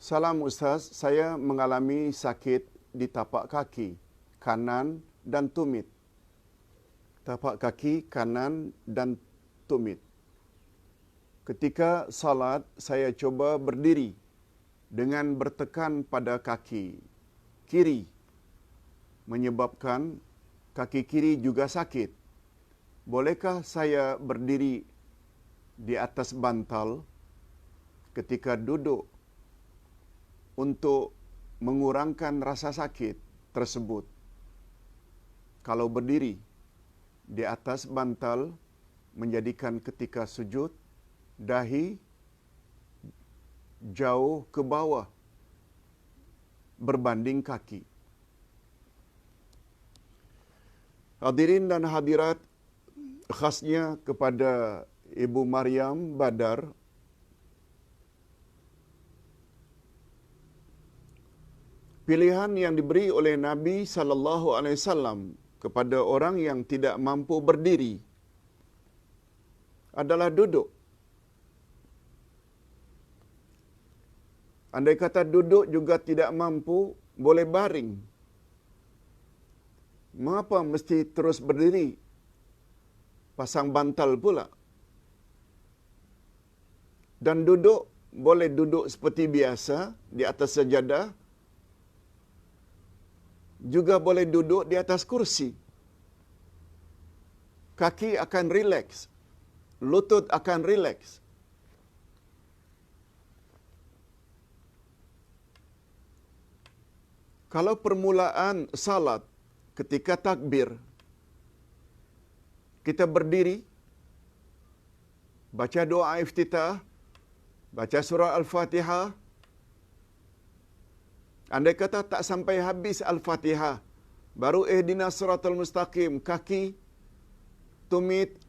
Salam Ustaz, saya mengalami sakit di tapak kaki kanan dan tumit. Tapak kaki kanan dan tumit. Ketika salat, saya coba berdiri dengan bertekan pada kaki kiri, menyebabkan kaki kiri juga sakit. Bolehkah saya berdiri di atas bantal ketika duduk untuk mengurangkan rasa sakit tersebut? Kalau berdiri di atas bantal menjadikan ketika sujud dahi jauh ke bawah berbanding kaki. Hadirin dan hadirat, khasnya kepada Ibu Maryam Badar, pilihan yang diberi oleh Nabi sallallahu alaihi wasallam kepada orang yang tidak mampu berdiri adalah duduk. Andai kata duduk juga tidak mampu, boleh baring. Mengapa mesti terus berdiri? Pasang bantal pula. Dan duduk, boleh duduk seperti biasa di atas sajadah, juga boleh duduk di atas kursi. Kaki akan rileks, lutut akan rileks. Kalau permulaan salat ketika takbir, kita berdiri, baca doa iftitah, baca surah Al-Fatihah. Andai kata tak sampai habis Al-Fatihah, baru ihdinas siratal mustaqim, kaki, tumit,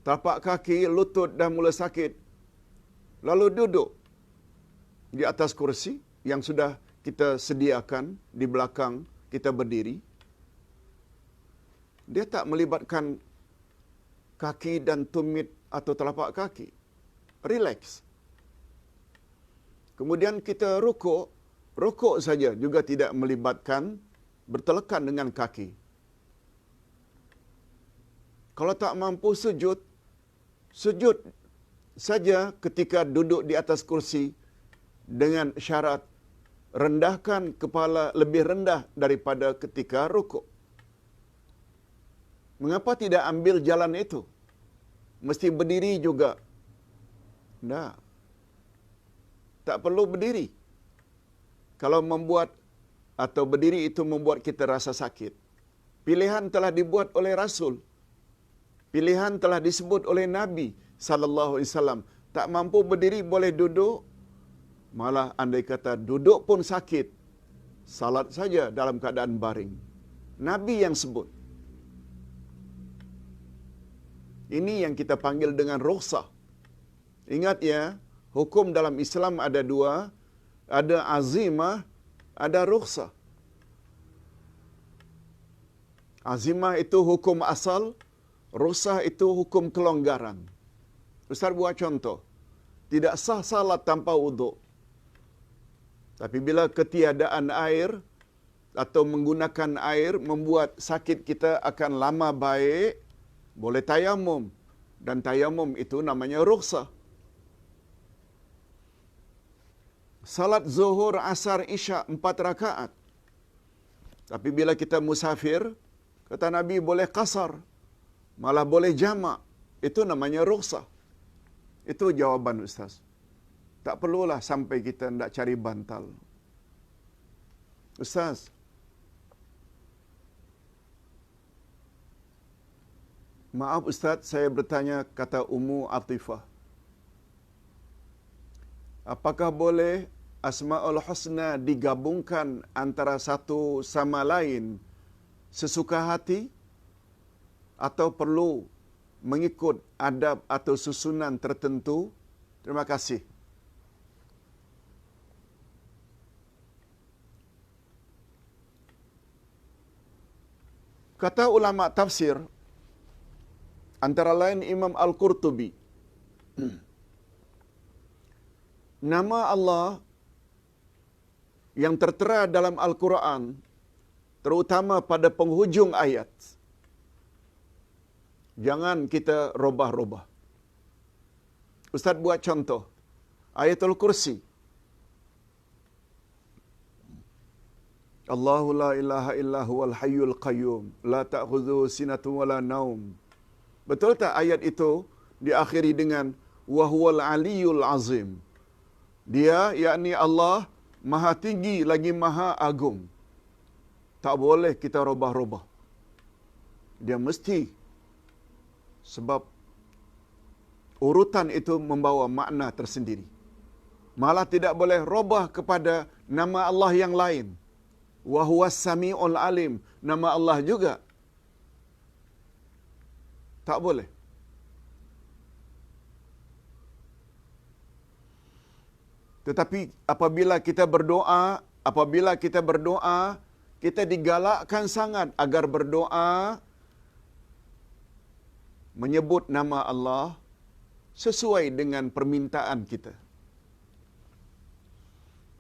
tapak kaki, lutut dah mula sakit. Lalu duduk di atas kursi yang sudah kita sediakan di belakang kita berdiri. Dia tak melibatkan kaki dan tumit atau telapak kaki. Relax. Kemudian kita rukuk saja juga tidak melibatkan bertelekan dengan kaki. Kalau tak mampu sujud, sujud saja ketika duduk di atas kursi dengan syarat rendahkan kepala lebih rendah daripada ketika rukuk. Mengapa tidak ambil jalan itu? Mesti berdiri juga. Tak. Tak perlu berdiri. Kalau membuat atau berdiri itu membuat kita rasa sakit. Pilihan telah dibuat oleh Rasul. Pilihan telah disebut oleh Nabi sallallahu alaihi wasallam. Tak mampu berdiri boleh duduk. Malah andai kata duduk pun sakit, salat saja dalam keadaan baring. Nabi yang sebut. Ini yang kita panggil dengan rukhsah. Ingat ya, hukum dalam Islam ada dua, ada azimah, ada rukhsah. Azimah itu hukum asal, rukhsah itu hukum kelonggaran. Ustaz buat contoh. Tidak sah salat tanpa wuduk. Tapi bila ketiadaan air atau menggunakan air membuat sakit kita akan lama baik, boleh tayamum. Dan tayamum itu namanya rukhsah. Salat zuhur, asar, isyak 4 rakaat. Tapi bila kita musafir, kata Nabi boleh qasar, malah boleh jamak. Itu namanya rukhsah. Itu jawaban Ustaz. Tak perlulah sampai kita nak cari bantal. Ustaz, maaf Ustaz, saya bertanya, kata Ummu Atifah. Apakah boleh Asma'ul Husna digabungkan antara satu sama lain sesuka hati? Atau perlu mengikut adab atau susunan tertentu? Terima kasih. Kata ulama tafsir, antara lain Imam Al-Qurtubi, nama Allah yang tertera dalam Al-Quran, terutama pada penghujung ayat. Jangan kita robah-robah. Ustaz buat contoh. Ayatul Kursi. Allahu la ilaha illa huwal hayyul qayyum, la ta'khudhuhu sinatun wala naum. Betul tak ayat itu diakhiri dengan wa huwal aliyyul azim? Dia, yakni Allah, maha tinggi lagi maha agung. Tak boleh kita robah-robah. Dia mesti, sebab urutan itu membawa makna tersendiri. Malah tidak boleh robah kepada nama Allah yang lain. Wa huwas sami'ul alim, nama Allah juga. Tak boleh. Tetapi apabila kita berdoa, kita digalakkan sangat agar berdoa menyebut nama Allah sesuai dengan permintaan kita.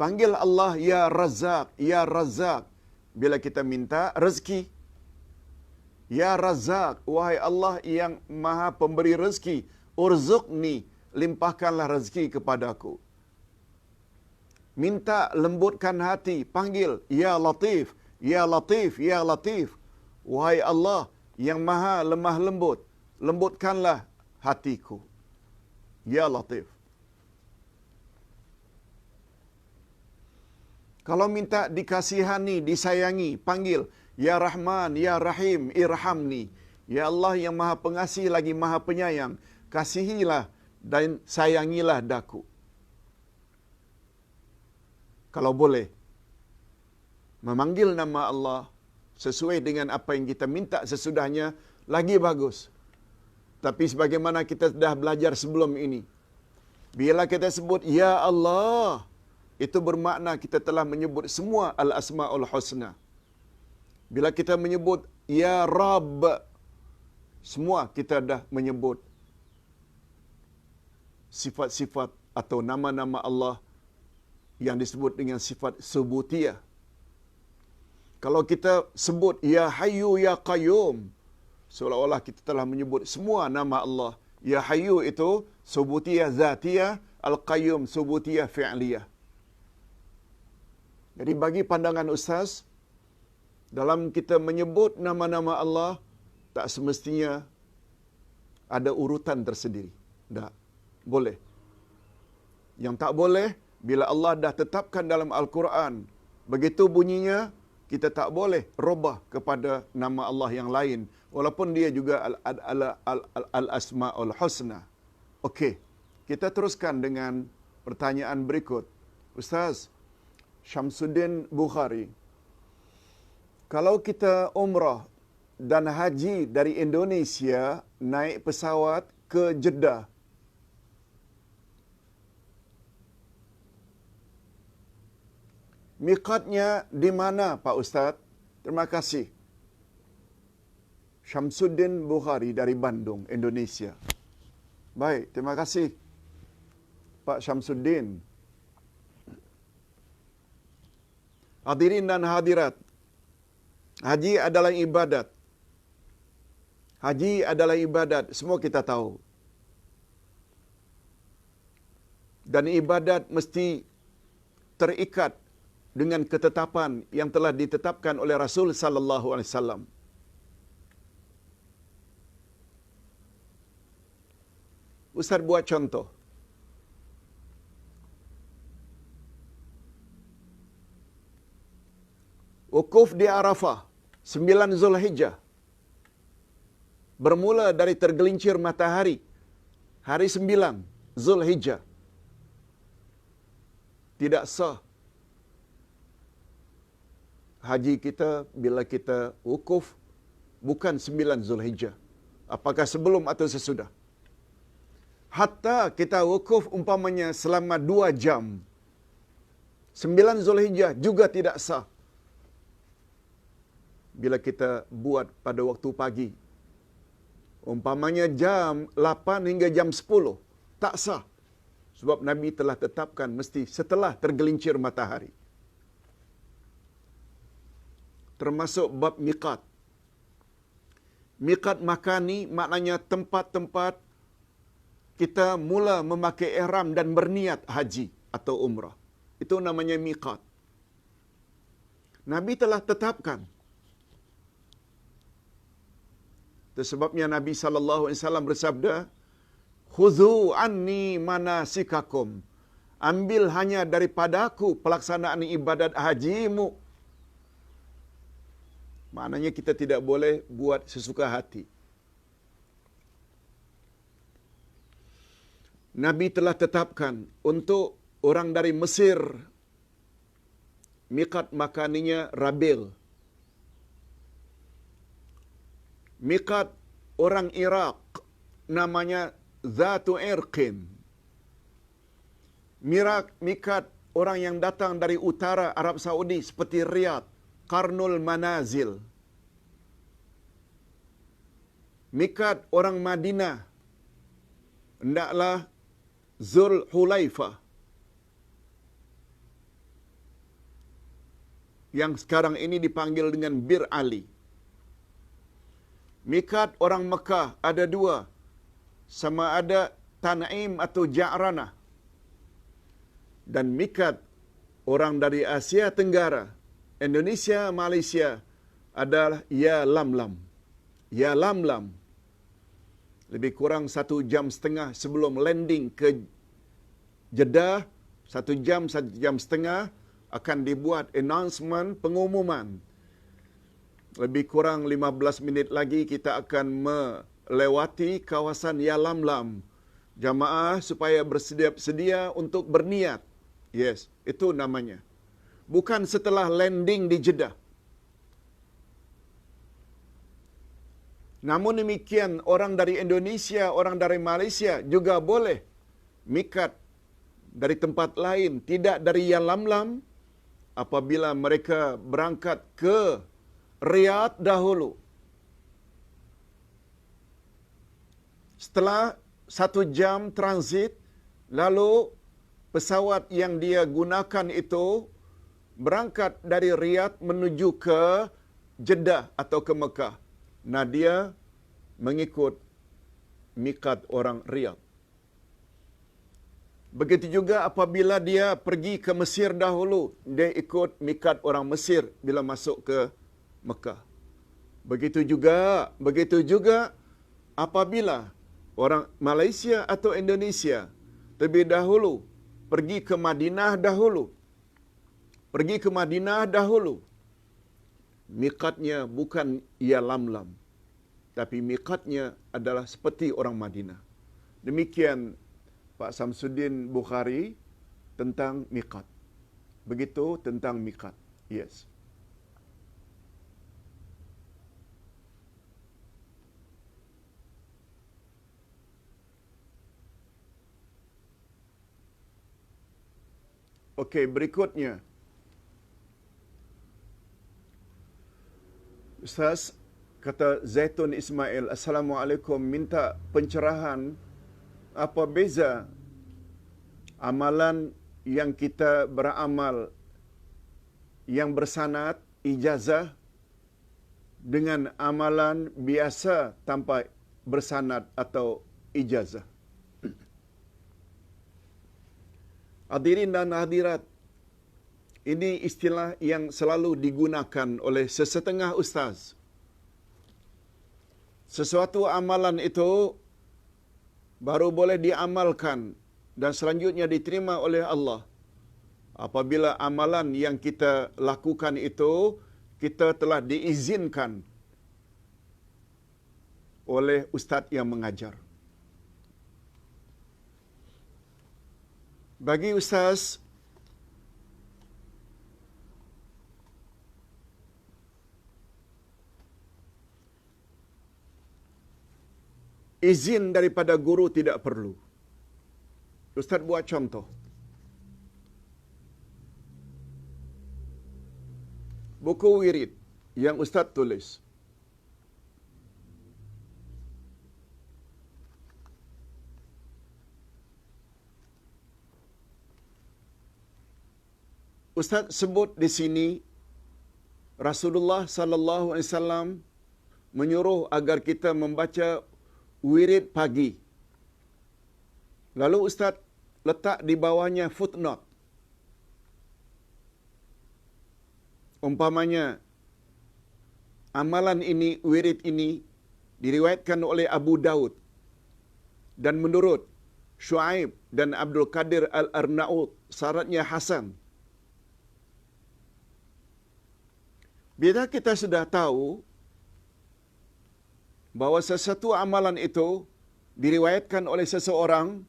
Panggil Allah ya Razzaq, ya Razzaq bila kita minta rezeki. Ya Razzaq, wahai Allah yang Maha pemberi rezeki, urzuqni, limpahkanlah rezeki kepadaku. Minta lembutkan hati, panggil ya Latif, ya Latif, ya Latif. Wahai Allah yang Maha lemah lembut, lembutkanlah hatiku. Ya Latif. Kalau minta dikasihani, disayangi, panggil ya Rahman, ya Rahim, irhamni. Ya Allah yang Maha Pengasih lagi Maha Penyayang, kasihilah dan sayangilah daku. Kalau boleh memanggil nama Allah sesuai dengan apa yang kita minta sesudahnya, lagi bagus. Tapi sebagaimana kita dah belajar sebelum ini, bila kita sebut ya Allah, itu bermakna kita telah menyebut semua al-asma'ul husna. Bila kita menyebut ya Rabb, semua kita dah menyebut sifat-sifat atau nama-nama Allah yang disebut dengan sifat subutiyah. Kalau kita sebut ya Hayyu ya Qayyum, seolah-olah kita telah menyebut semua nama Allah. Ya Hayyu itu subutiyah zatiyah, Al-Qayyum subutiyah fi'liyah. Jadi bagi pandangan Ustaz, dalam kita menyebut nama-nama Allah, tak semestinya ada urutan tersendiri. Tak boleh. Yang tak boleh, bila Allah dah tetapkan dalam Al-Quran, begitu bunyinya, kita tak boleh robah kepada nama Allah yang lain, walaupun dia juga al-asma'ul husna. Okey, kita teruskan dengan pertanyaan berikut. Ustaz Syamsuddin Bukhari, kalau kita umrah dan haji dari Indonesia naik pesawat ke Jeddah, miqatnya di mana Pak Ustaz? Terima kasih. Syamsuddin Bukhari dari Bandung, Indonesia. Baik, terima kasih Pak Syamsuddin. Hadirin dan hadirat, haji adalah ibadat. Haji adalah ibadat, semua kita tahu. Dan ibadat mesti terikat dengan ketetapan yang telah ditetapkan oleh Rasul sallallahu alaihi wasallam. Ustaz buat contoh. Wukuf di Arafah 9 Zulhijjah, bermula dari tergelincir matahari hari 9 Zulhijjah, tidak sah haji kita bila kita wukuf bukan 9 Zulhijjah. Apakah sebelum atau sesudah. Hatta kita wukuf umpamanya selama 2 jam, 9 Zulhijjah juga tidak sah. Bila kita buat pada waktu pagi, umpamanya jam 8 hingga jam 10, tak sah. Sebab Nabi telah tetapkan mesti setelah tergelincir matahari. termasuk bab miqat. Miqat makani maknanya tempat-tempat kita mula memakai ihram dan berniat haji atau umrah. Itu namanya miqat. Nabi telah tetapkan. Itu sebabnya Nabi SAW bersabda, "Khudhu anni manasikakum." Ambil hanya daripadaku pelaksanaan ibadat hajimu. Maknanya kita tidak boleh buat sesuka hati. Nabi telah tetapkan untuk orang dari Mesir, miqat makaninya Rabil. Miqat orang Iraq namanya Zatu Irqin. Miqat orang yang datang dari utara Arab Saudi seperti Riyadh, Qarnul Manazil. Miqat orang Madinah hendaklah Zul Hulaifah, yang sekarang ini dipanggil dengan Bir Ali. Miqat orang Mekah ada dua, sama ada Tan'im atau Ja'ranah. Dan miqat orang dari Asia Tenggara, Indonesia, Malaysia adalah Ya Lamlam. Ya Lamlam. Lebih kurang 1 jam setengah sebelum landing ke Jeddah, 1 jam setengah akan dibuat announcement, pengumuman. Lebih kurang 15 minit lagi kita akan melewati kawasan Ya Lamlam. Jamaah supaya bersedia untuk berniat. Yes, itu namanya. Bukan setelah landing di Jeddah. Namun demikian, orang dari Indonesia, orang dari Malaysia juga boleh miqat dari tempat lain, tidak dari Ya Lamlam, apabila mereka berangkat ke Riyadh dahulu. Setelah 1 jam transit, lalu pesawat yang dia gunakan itu berangkat dari Riyadh menuju ke Jeddah atau ke Mekah. Nah, dia mengikut miqat orang Riyadh. Begitu juga apabila dia pergi ke Mesir dahulu, dia ikut miqat orang Mesir bila masuk ke Mekah. Begitu juga apabila orang Malaysia atau Indonesia terlebih dahulu pergi ke Madinah dahulu. Miqatnya bukan Ya Lamlam, tapi miqatnya adalah seperti orang Madinah. Demikian Pak Samsuddin Bukhari tentang miqat. Begitu tentang miqat. Yes. Okey, berikutnya. Ustaz, kata Zaitun Ismail, Assalamualaikum, minta pencerahan apa beza amalan yang kita beramal yang bersanad ijazah dengan amalan biasa tanpa bersanad atau ijazah. Hadirin dan hadirat, ini istilah yang selalu digunakan oleh sesetengah ustaz. Sesuatu amalan itu baru boleh diamalkan dan selanjutnya diterima oleh Allah apabila amalan yang kita lakukan itu kita telah diizinkan oleh ustaz yang mengajar. Bagi ustaz, izin daripada guru tidak perlu. Ustaz buat contoh. Buku wirid yang ustaz tulis. Ustaz sebut di sini Rasulullah sallallahu alaihi wasallam menyuruh agar kita membaca wirid pagi. Lalu ustaz letak di bawahnya footnote. Umpamanya amalan ini, wirid ini diriwayatkan oleh Abu Daud dan menurut Shu'aib dan Abdul Qadir Al-Arnaud syaratnya hasan. Bila kita sudah tahu bahawa sesuatu amalan itu diriwayatkan oleh seseorang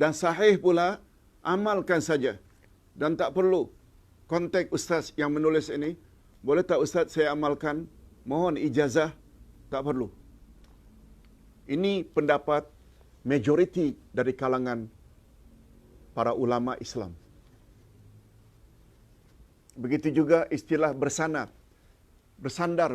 dan sahih pula, amalkan saja dan tak perlu kontak ustaz yang menulis ini. Boleh tak ustaz saya amalkan? Mohon ijazah. Tak perlu. Ini pendapat majoriti dari kalangan para ulama Islam. Begitu juga istilah bersanad. Bersandar.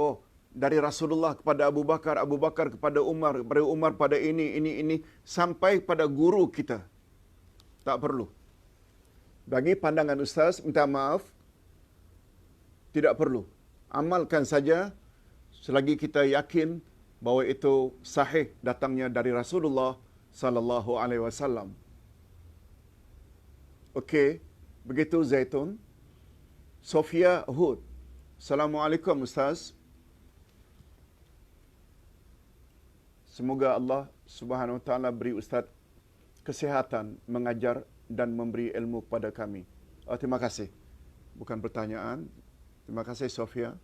Oh, dari Rasulullah kepada Abu Bakar, Abu Bakar kepada Umar, kepada Umar pada ini, sampai pada guru kita. Tak perlu. Bagi pandangan ustaz, minta maaf, tidak perlu. Amalkan saja selagi kita yakin bahawa itu sahih datangnya dari Rasulullah sallallahu alaihi wasallam. Okey, begitu Zaitun. Sofia Hud. Assalamualaikum ustaz. Semoga Allah Subhanahu wa taala beri ustaz kesihatan mengajar dan memberi ilmu kepada kami. Terima kasih. Bukan pertanyaan. Terima kasih Sofia.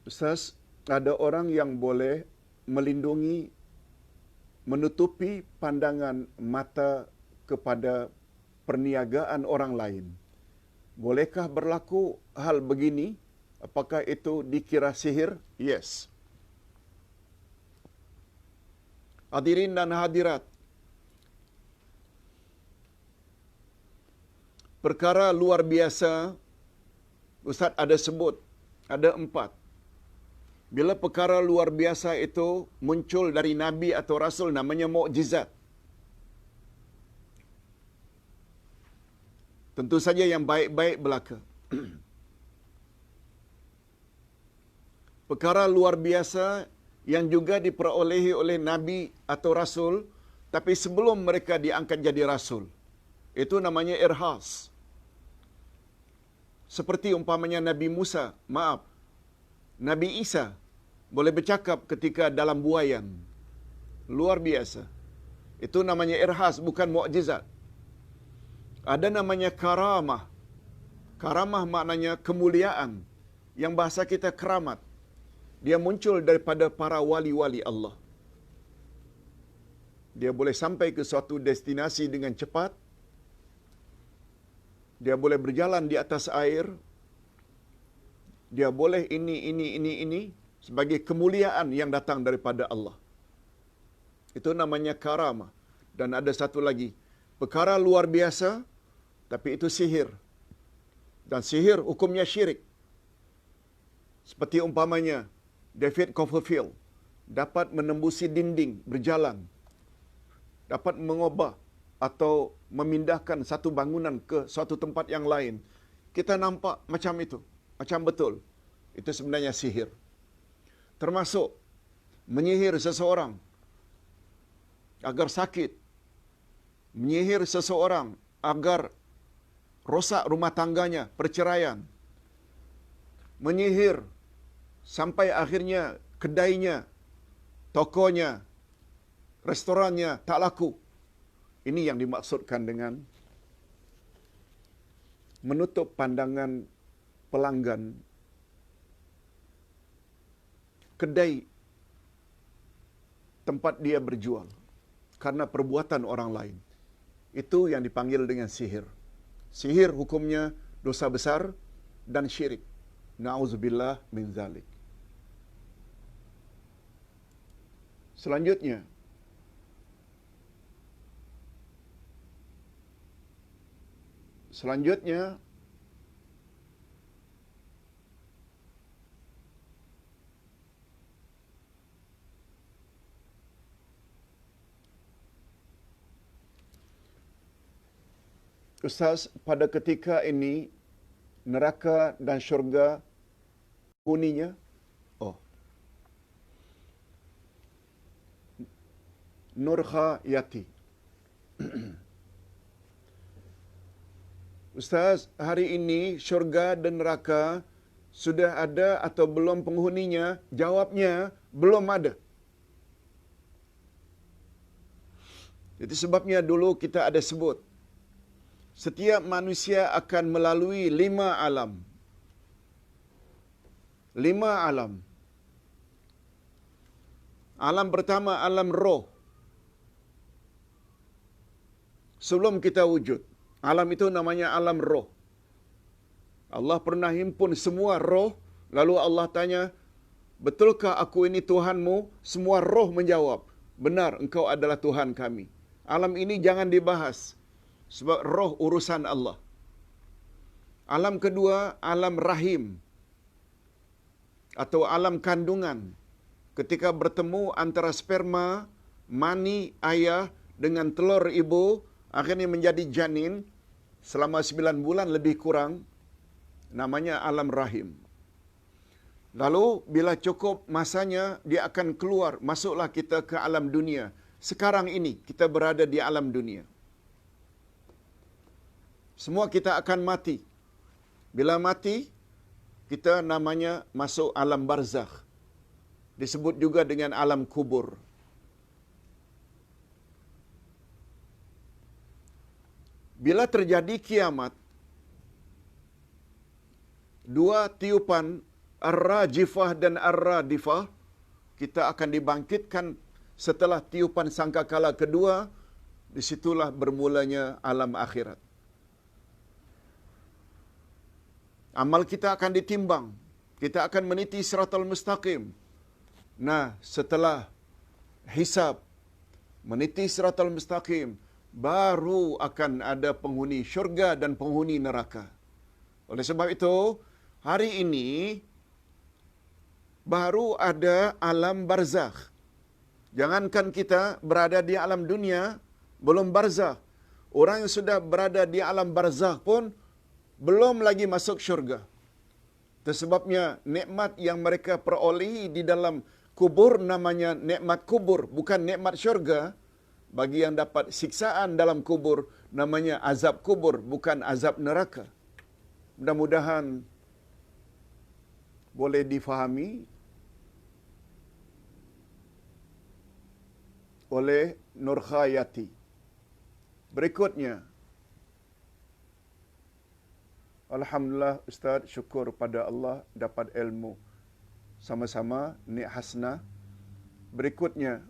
Ustaz, ada orang yang boleh melindungi, menutupi pandangan mata kepada perniagaan orang lain. Bolehkah berlaku hal begini? Apakah itu dikira sihir? Yes. Hadirin dan hadirat, perkara luar biasa, Ustaz ada sebut, ada 4. Bila perkara luar biasa itu muncul dari Nabi atau Rasul, namanya mukjizat. Tentu saja yang baik-baik belaka. Perkara luar biasa yang juga diperolehi oleh Nabi atau Rasul, tapi sebelum mereka diangkat jadi Rasul. Itu namanya irhas. Seperti umpamanya Nabi Musa, Nabi Isa boleh bercakap ketika dalam buaian. Luar biasa. Itu namanya irhas, bukan mukjizat. Ada namanya karamah. Karamah maknanya kemuliaan. Yang bahasa kita keramat. Dia muncul daripada para wali-wali Allah. Dia boleh sampai ke suatu destinasi dengan cepat. Dia boleh berjalan di atas air. Dia boleh ini sebagai kemuliaan yang datang daripada Allah. Itu namanya karamah. Dan ada satu lagi, perkara luar biasa tapi itu sihir. Dan sihir hukumnya syirik. Seperti umpamanya David Copperfield dapat menembusi dinding berjalan, dapat mengubah atau memindahkan satu bangunan ke suatu tempat yang lain. Kita nampak macam itu, macam betul. Itu sebenarnya sihir. Termasuk menyihir seseorang agar sakit, menyihir seseorang agar rosak rumah tangganya, perceraian, menyihir sampai akhirnya kedainya, tokonya, restorannya tak laku. Ini yang dimaksudkan dengan menutup pandangan pelanggan kedai tempat dia berjual karena perbuatan orang lain. Itu yang dipanggil dengan sihir. Sihir hukumnya dosa besar dan syirik. Na'udzubillah min zalik. Selanjutnya, Ustaz, pada ketika ini neraka dan syurga huninya? Oh, Nurha Yati. Ustaz, hari ini syurga dan neraka sudah ada atau belum penghuninya? Jawabnya, belum ada. Itu sebabnya dulu kita ada sebut, setiap manusia akan melalui 5 alam. 5 alam. Alam pertama, alam roh. Sebelum kita wujud, alam itu namanya alam roh. Allah pernah himpun semua roh, lalu Allah tanya, betulkah aku ini Tuhanmu? Semua roh menjawab, benar, engkau adalah Tuhan kami. Alam ini jangan dibahas, sebab roh urusan Allah. Alam kedua, alam rahim, atau alam kandungan. Ketika bertemu antara sperma, mani ayah dengan telur ibu, akhirnya menjadi janin, selama 9 bulan lebih kurang, namanya alam rahim. Lalu bila cukup masanya, dia akan keluar, masuklah kita ke alam dunia. Sekarang ini kita berada di alam dunia. Semua kita akan mati. Bila mati, kita namanya masuk alam barzakh. Disebut juga dengan alam kubur. Bila terjadi kiamat, 2 tiupan ar-rajifah dan ar-radifah, kita akan dibangkitkan setelah tiupan sangkakala kedua, disitulah bermulanya alam akhirat. Amal kita akan ditimbang, kita akan meniti siratal mustaqim. Nah, setelah hisab, meniti siratal mustaqim, baru akan ada penghuni syurga dan penghuni neraka. Oleh sebab itu, hari ini baru ada alam barzakh. Jangankan kita berada di alam dunia, belum barzakh. Orang yang sudah berada di alam barzakh pun belum lagi masuk syurga. Itu sebabnya nikmat yang mereka perolehi di dalam kubur namanya nikmat kubur, bukan nikmat syurga. Bagi yang dapat siksaan dalam kubur, namanya azab kubur, bukan azab neraka. Mudah-mudahan boleh difahami oleh Nurha Yati. Berikutnya, alhamdulillah Ustaz, syukur pada Allah dapat ilmu. Sama-sama, Nik Hasnah. Berikutnya,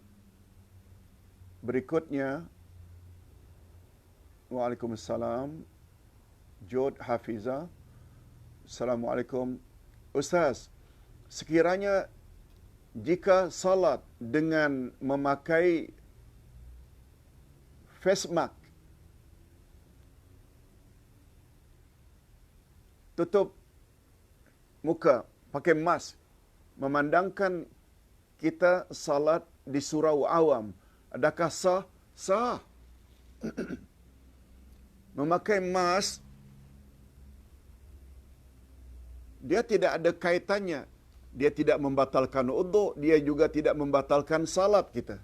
Waalaikumsalam, Jod Hafizah. Assalamualaikum. Ustaz, sekiranya jika salat dengan memakai face mask, tutup muka, pakai mask, memandangkan kita salat di surau awam, adakah sah? Sah. Memakai mask, dia tidak ada kaitannya. Dia tidak membatalkan uduk, dia juga tidak membatalkan salat kita.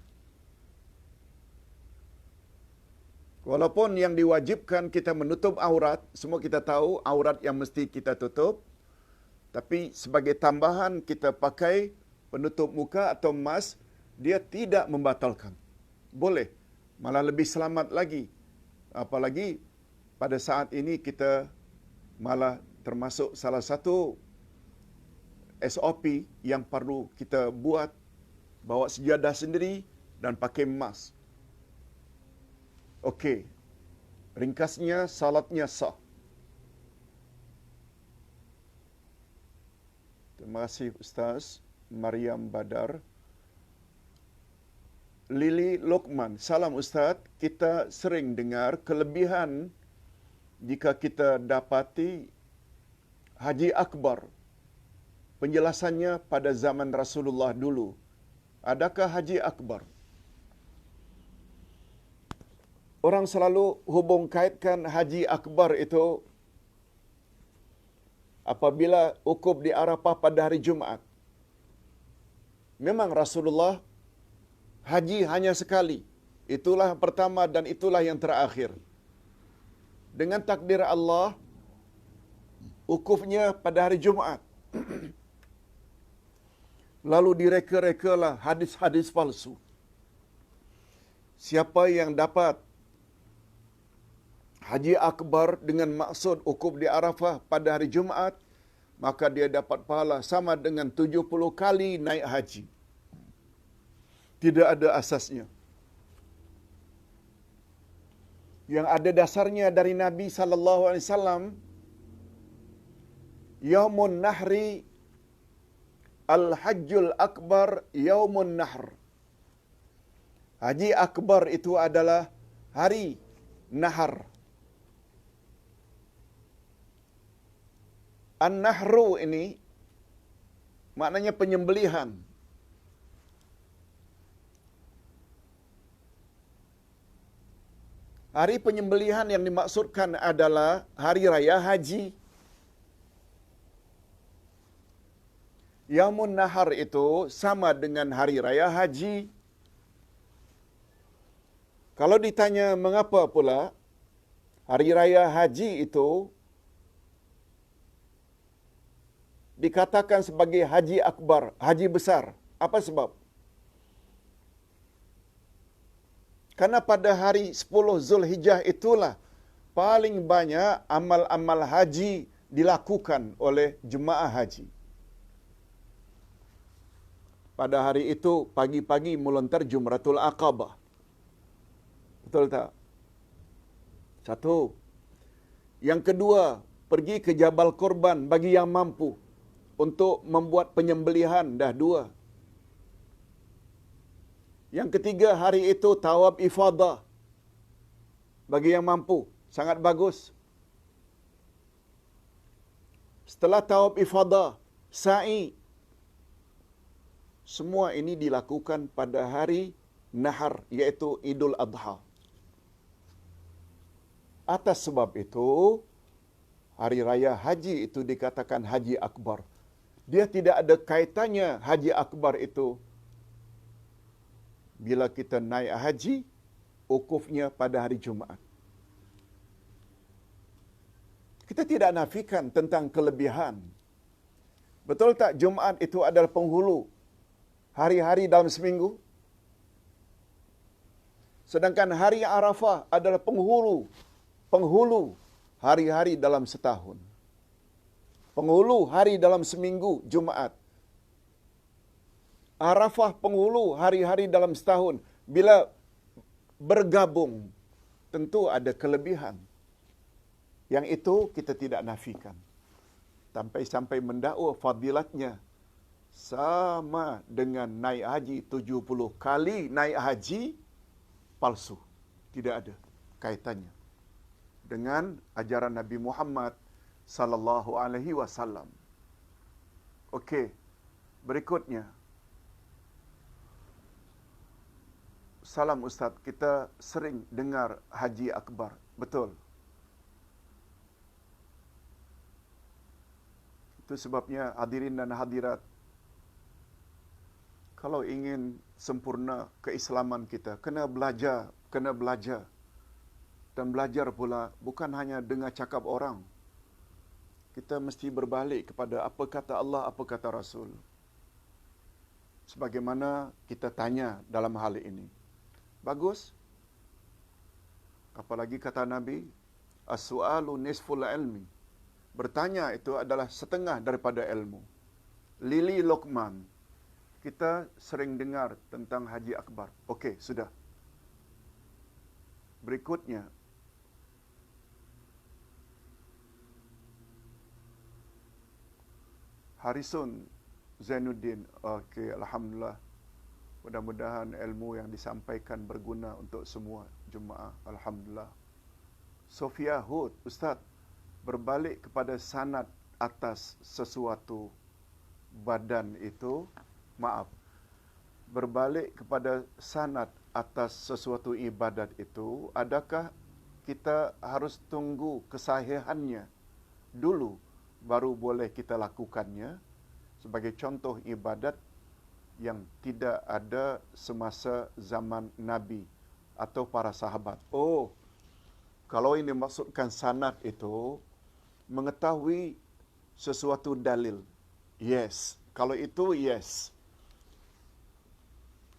Walaupun yang diwajibkan kita menutup aurat, semua kita tahu aurat yang mesti kita tutup, tapi sebagai tambahan kita pakai penutup muka atau mask, dia tidak membatalkan. Boleh, malah lebih selamat lagi. Apalagi pada saat ini kita malah termasuk salah satu SOP yang perlu kita buat, bawa sejadah sendiri dan pakai mask. Okey, ringkasnya salatnya sah. Terima kasih Ustaz Maryam Badar. Lili Lokman, salam Ustaz, kita sering dengar kelebihan jika kita dapati Haji Akbar. Penjelasannya pada zaman Rasulullah dulu. Adakah Haji Akbar? Orang selalu hubung kaitkan Haji Akbar itu apabila wukuf di Arafah pada hari Jumaat. Memang Rasulullah haji hanya sekali. Itulah yang pertama dan itulah yang terakhir. Dengan takdir Allah, wukufnya pada hari Jumaat. Lalu direka-rekalah hadis-hadis palsu. Siapa yang dapat haji akbar dengan maksud wukuf di Arafah pada hari Jumaat, maka dia dapat pahala sama dengan 70 kali naik haji. Tidak ada asasnya. Yang ada dasarnya dari Nabi sallallahu alaihi wasallam, Yaumun Nahri Al-Hajjul Akbar Yaumun Nahr. Haji akbar itu adalah hari Nahar. An-Nahru ini maknanya penyembelihan. Hari penyembelihan yang dimaksudkan adalah hari raya haji. Yaumun Nahar itu sama dengan hari raya haji. Kalau ditanya mengapa pula hari raya haji itu dikatakan sebagai haji akbar, haji besar, apa sebab? Karena pada hari 10 Zulhijjah itulah paling banyak amal-amal haji dilakukan oleh jemaah haji. Pada hari itu pagi-pagi melontar Jumratul Aqabah. Betul tak? Satu. Yang kedua, pergi ke Jabal Korban bagi yang mampu untuk membuat penyembelihan, dah dua. Yang ketiga, hari itu tawaf ifadah bagi yang mampu, sangat bagus. Setelah tawaf ifadah, sa'i. Semua ini dilakukan pada hari Nahar, iaitu Idul Adha. Atas sebab itu, hari raya haji itu dikatakan haji akbar. Dia tidak ada kaitannya haji akbar itu bila kita naik haji, wukufnya pada hari Jumaat. Kita tidak nafikan tentang kelebihan. Betul tak Jumaat itu adalah penghulu hari-hari dalam seminggu? Sedangkan hari Arafah adalah penghulu hari-hari dalam setahun. Penghulu hari dalam seminggu, Jumaat. Arafah penghulu hari-hari dalam setahun. Bila bergabung, tentu ada kelebihan. Yang itu kita tidak nafikan. Sampai mendakwa fadilatnya sama dengan naik haji 70 kali naik haji palsu. Tidak ada kaitannya dengan ajaran Nabi Muhammad sallallahu alaihi wasallam. Okey. Berikutnya. Salam Ustaz, kita sering dengar haji akbar. Betul. Itu sebabnya hadirin dan hadirat, kalau ingin sempurna keislaman kita, kena belajar. Dan belajar pula bukan hanya dengar cakap orang. Kita mesti berbalik kepada apa kata Allah, apa kata Rasul. Sebagaimana kita tanya dalam hal ini. Bagus. Apalagi kata Nabi, as-su'alu nisful ilmi. Bertanya itu adalah setengah daripada ilmu. Lili Luqman. Kita sering dengar tentang haji akbar. Okey, sudah. Berikutnya, Harisun Zainuddin. Okey, alhamdulillah. Mudah-mudahan ilmu yang disampaikan berguna untuk semua jemaah. Alhamdulillah. Sofia Hud, Ustaz, berbalik kepada sanad atas sesuatu badan itu, maaf. Berbalik kepada sanad atas sesuatu ibadat itu, adakah kita harus tunggu kesahihannya dulu baru boleh kita lakukannya sebagai contoh ibadat yang tidak ada semasa zaman Nabi atau para sahabat. Oh, kalau yang dimaksudkan sanad itu mengetahui sesuatu dalil. Yes, kalau itu yes.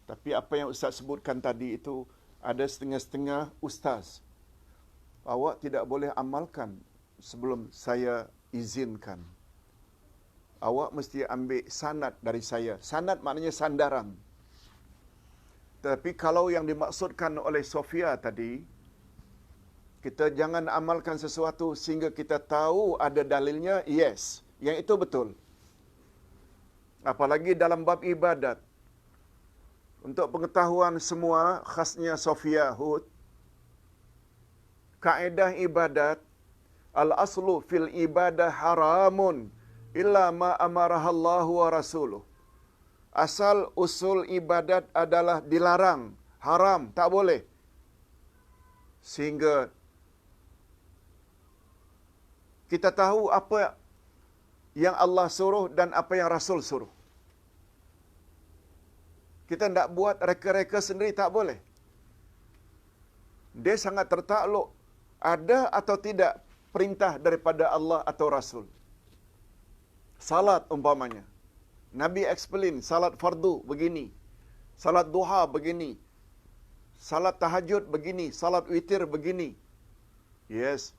Tapi apa yang Ustaz sebutkan tadi itu ada setengah-setengah ustaz. Awak tidak boleh amalkan sebelum saya izinkan. Awak mesti ambil sanad dari saya. Sanad maknanya sandaran. Tapi kalau yang dimaksudkan oleh Sofia tadi, kita jangan amalkan sesuatu sehingga kita tahu ada dalilnya, yes. Yang itu betul. Apalagi dalam bab ibadat. Untuk pengetahuan semua, khasnya Sofia Hud, kaedah ibadat, al-aslu fil ibadah haramun illa ma amarahallahu wa rasuluh. Asal usul ibadat adalah dilarang, haram, tak boleh. Sehingga kita tahu apa yang Allah suruh dan apa yang Rasul suruh. Kita tidak buat reka-reka sendiri, tak boleh. Dia sangat tertakluk ada atau tidak perintah daripada Allah atau Rasul. Salat umpamanya. Nabi explain, salat fardu begini. Salat duha begini. Salat tahajud begini. Salat witir begini. Yes.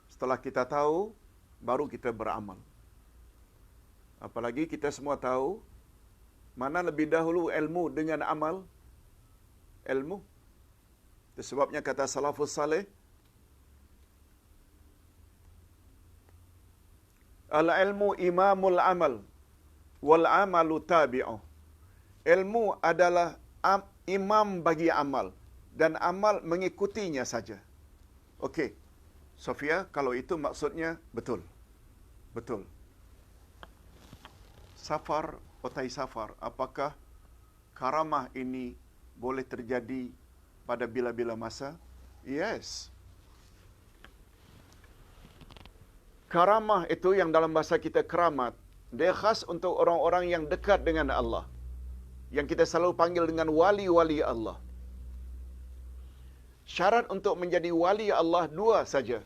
Setelah kita tahu, baru kita beramal. Apalagi kita semua tahu, mana lebih dahulu ilmu dengan amal? Ilmu. Itu sebabnya kata salafus saleh, al-ilmu imamul amal, wal amalu tabi'uh. Ilmu adalah imam bagi amal, dan amal mengikutinya saja. Okey. Sofia, kalau itu maksudnya betul. Betul. Safar, otai safar, apakah karamah ini boleh terjadi pada bila-bila masa? Yes. Karamah itu yang dalam bahasa kita keramat, dia khas untuk orang-orang yang dekat dengan Allah. Yang kita selalu panggil dengan wali-wali Allah. Syarat untuk menjadi wali Allah dua saja,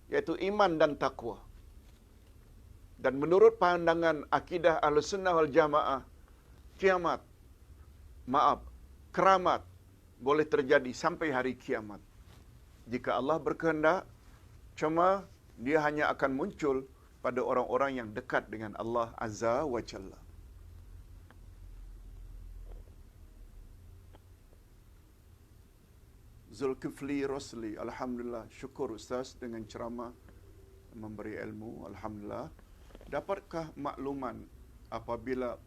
yaitu iman dan takwa. Dan menurut pandangan akidah Ahlussunnah wal Jamaah, keramat boleh terjadi sampai hari kiamat. Jika Allah berkehendak, cuma dia hanya akan muncul pada orang-orang yang dekat dengan Allah Azza wa Jalla. Zulkifli Rosli, alhamdulillah, syukur Ustaz dengan ceramah memberi ilmu, alhamdulillah. Dapatkah makluman apabila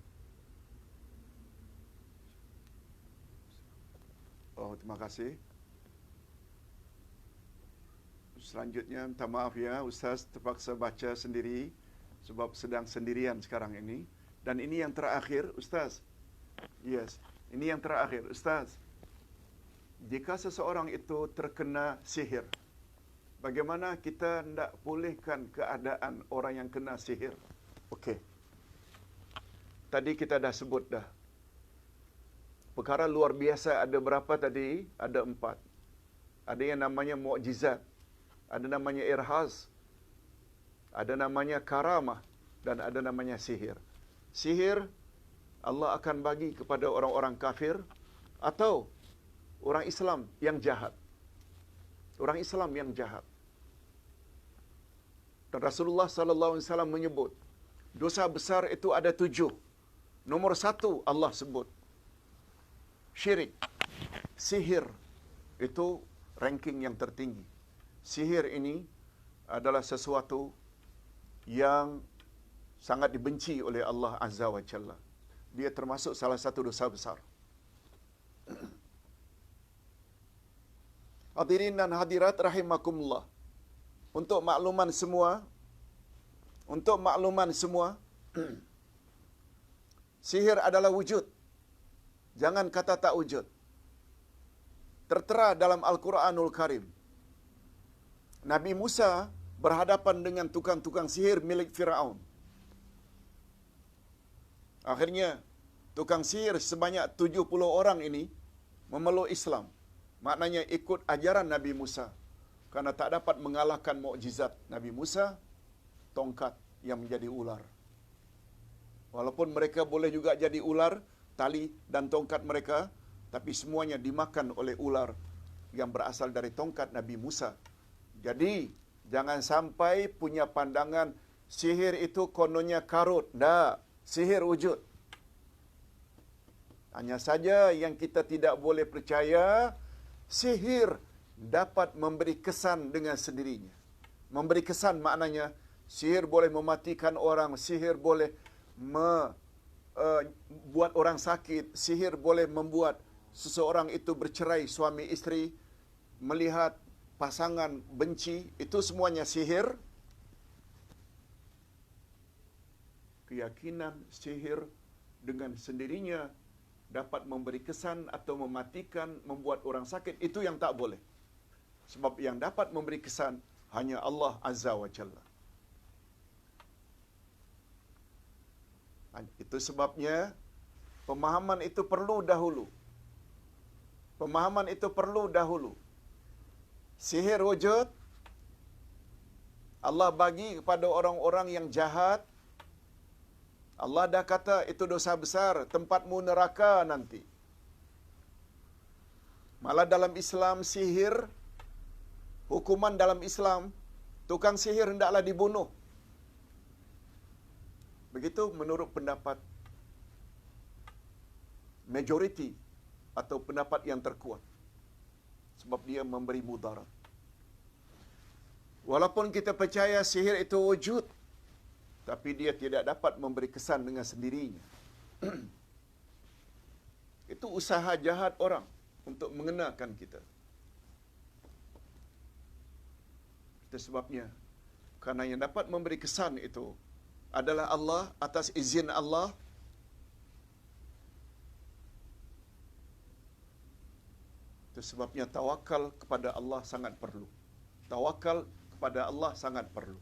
terima kasih. Selanjutnya, minta maaf ya, Ustaz terpaksa baca sendiri sebab sedang sendirian sekarang ini. Dan ini yang terakhir, Ustaz. Yes, ini yang terakhir, Ustaz. Jika seseorang itu terkena sihir, bagaimana kita hendak pulihkan keadaan orang yang kena sihir? Okey. Tadi kita dah sebut dah. Perkara luar biasa ada berapa tadi? Ada 4. Ada yang namanya mukjizat, ada namanya irhas, ada namanya karamah, dan ada namanya sihir. Sihir Allah akan bagi kepada orang-orang kafir atau orang Islam yang jahat. Orang Islam yang jahat. Dan Rasulullah sallallahu alaihi wasallam menyebut dosa besar itu ada 7. Nomor 1 Allah sebut syirik. Sihir itu ranking yang tertinggi. Sihir ini adalah sesuatu yang sangat dibenci oleh Allah Azza wa Jalla. Dia termasuk salah satu dosa besar. Hadirin dan hadirat rahimakumullah. Untuk makluman semua, sihir adalah wujud. Jangan kata tak wujud. Tertera dalam Al-Quranul Karim. Nabi Musa berhadapan dengan tukang-tukang sihir milik Firaun. Akhirnya tukang sihir sebanyak 70 orang ini memeluk Islam. Maknanya ikut ajaran Nabi Musa. Karena tak dapat mengalahkan mukjizat Nabi Musa, tongkat yang menjadi ular. Walaupun mereka boleh juga jadi ular, tali dan tongkat mereka, tapi semuanya dimakan oleh ular yang berasal dari tongkat Nabi Musa. Jadi, jangan sampai punya pandangan sihir itu kononnya karut. Tak, sihir wujud. Hanya saja yang kita tidak boleh percaya, sihir dapat memberi kesan dengan sendirinya. Memberi kesan maknanya, sihir boleh mematikan orang, sihir boleh buat orang sakit, sihir boleh membuat seseorang itu bercerai suami isteri, melihat pasangan benci, itu semuanya sihir. Keyakinan sihir dengan sendirinya dapat memberi kesan atau mematikan, membuat orang sakit, itu yang tak boleh. Sebab yang dapat memberi kesan hanya Allah Azza wa Jalla. Itu sebabnya pemahaman itu perlu dahulu. Pemahaman itu perlu dahulu. Sihir wujud, Allah bagi kepada orang-orang yang jahat. Allah dah kata itu dosa besar, tempatmu neraka nanti. Malah dalam Islam sihir, hukuman dalam Islam, tukang sihir hendaklah dibunuh. Begitu menurut pendapat majoriti atau pendapat yang terkuat. Sebab dia memberi mudarat. Walaupun kita percaya sihir itu wujud, tapi dia tidak dapat memberi kesan dengan sendirinya. Itu usaha jahat orang untuk mengenakan kita. Itu sebabnya, karena yang dapat memberi kesan itu adalah Allah, atas izin Allah. Itu sebabnya tawakal kepada Allah sangat perlu. Tawakal kepada Allah sangat perlu.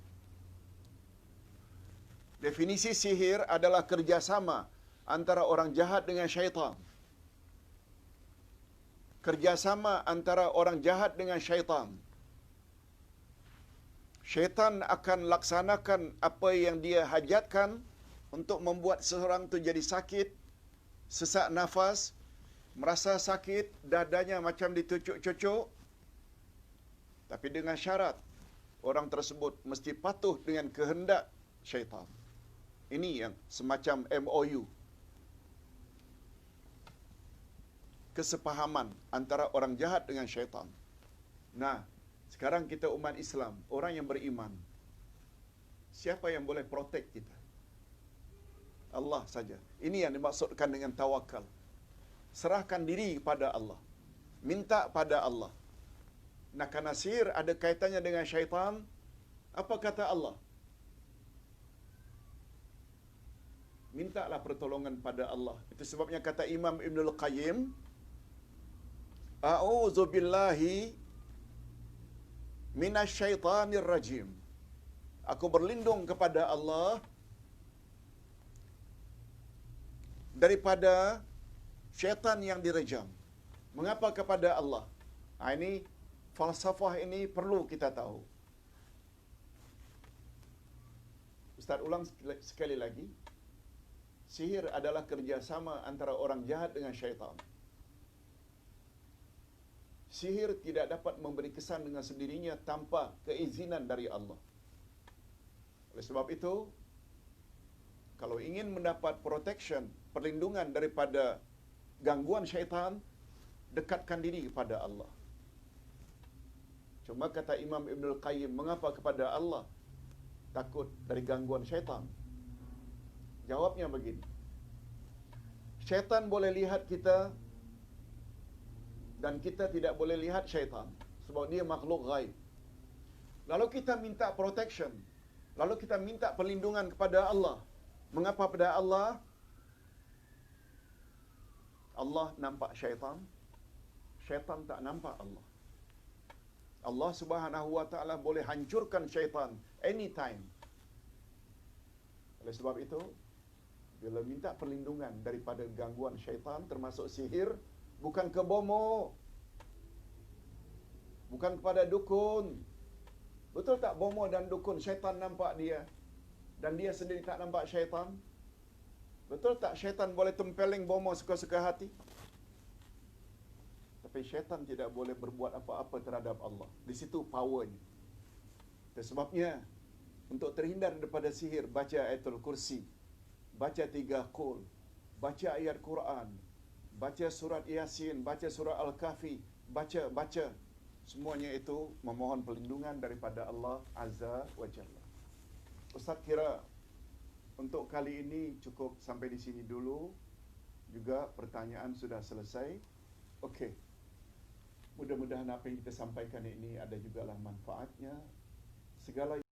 Definisi sihir adalah kerjasama antara orang jahat dengan syaitan. Kerjasama antara orang jahat dengan syaitan. Syaitan akan laksanakan apa yang dia hajatkan untuk membuat seseorang itu jadi sakit, sesak nafas, merasa sakit, dadanya macam ditucuk-cucuk. Tapi dengan syarat, orang tersebut mesti patuh dengan kehendak syaitan. Ini yang semacam MOU. Kesepahaman antara orang jahat dengan syaitan. Nah, sekarang kita umat Islam, orang yang beriman. Siapa yang boleh protect kita? Allah saja. Ini yang dimaksudkan dengan tawakal. Serahkan diri kepada Allah. Minta pada Allah. Nah, karena sihir ada kaitannya dengan syaitan, apa kata Allah? Mintalah pertolongan pada Allah. Itu sebabnya kata Imam Ibnul Qayyim, A'udzu billahi minasyaitanir rajim. Aku berlindung kepada Allah daripada syaitan yang direjam. Mengapa kepada Allah? Ini falsafah ini perlu kita tahu. Ustaz ulang sekali lagi. Sihir adalah kerjasama antara orang jahat dengan syaitan. Sihir tidak dapat memberi kesan dengan sendirinya tanpa keizinan dari Allah. Oleh sebab itu, kalau ingin mendapat protection, perlindungan daripada gangguan syaitan, dekatkan diri kepada Allah. Cuma kata Imam Ibnul Qayyim, mengapa kepada Allah? Takut dari gangguan syaitan. Jawabnya begini. Syaitan boleh lihat kita dan kita tidak boleh lihat syaitan. Sebab dia makhluk ghaib. Lalu kita minta protection. Lalu kita minta perlindungan kepada Allah. Mengapa pada Allah? Allah nampak syaitan. Syaitan tak nampak Allah. Allah Subhanahu wa taala boleh hancurkan syaitan anytime. Oleh sebab itu, bila minta perlindungan daripada gangguan syaitan termasuk sihir, bukan ke bomo, bukan kepada dukun. Betul tak bomo dan dukun syaitan nampak dia dan dia sendiri tak nampak syaitan? Betul tak syaitan boleh tempeleng bomo suka-suka hati? Tapi syaitan tidak boleh berbuat apa-apa terhadap Allah. Di situ powernya. Itu sebabnya untuk terhindar daripada sihir, baca Ayatul Kursi, baca 3 Qul, baca ayat Quran, baca surat Yasin, baca surah Al-Kahfi, baca. Semuanya itu memohon perlindungan daripada Allah Azza wa Jalla. Ustaz kira untuk kali ini cukup sampai di sini dulu. Juga pertanyaan sudah selesai. Okey. Mudah-mudahan apa yang kita sampaikan ini ada jugalah manfaatnya. Segala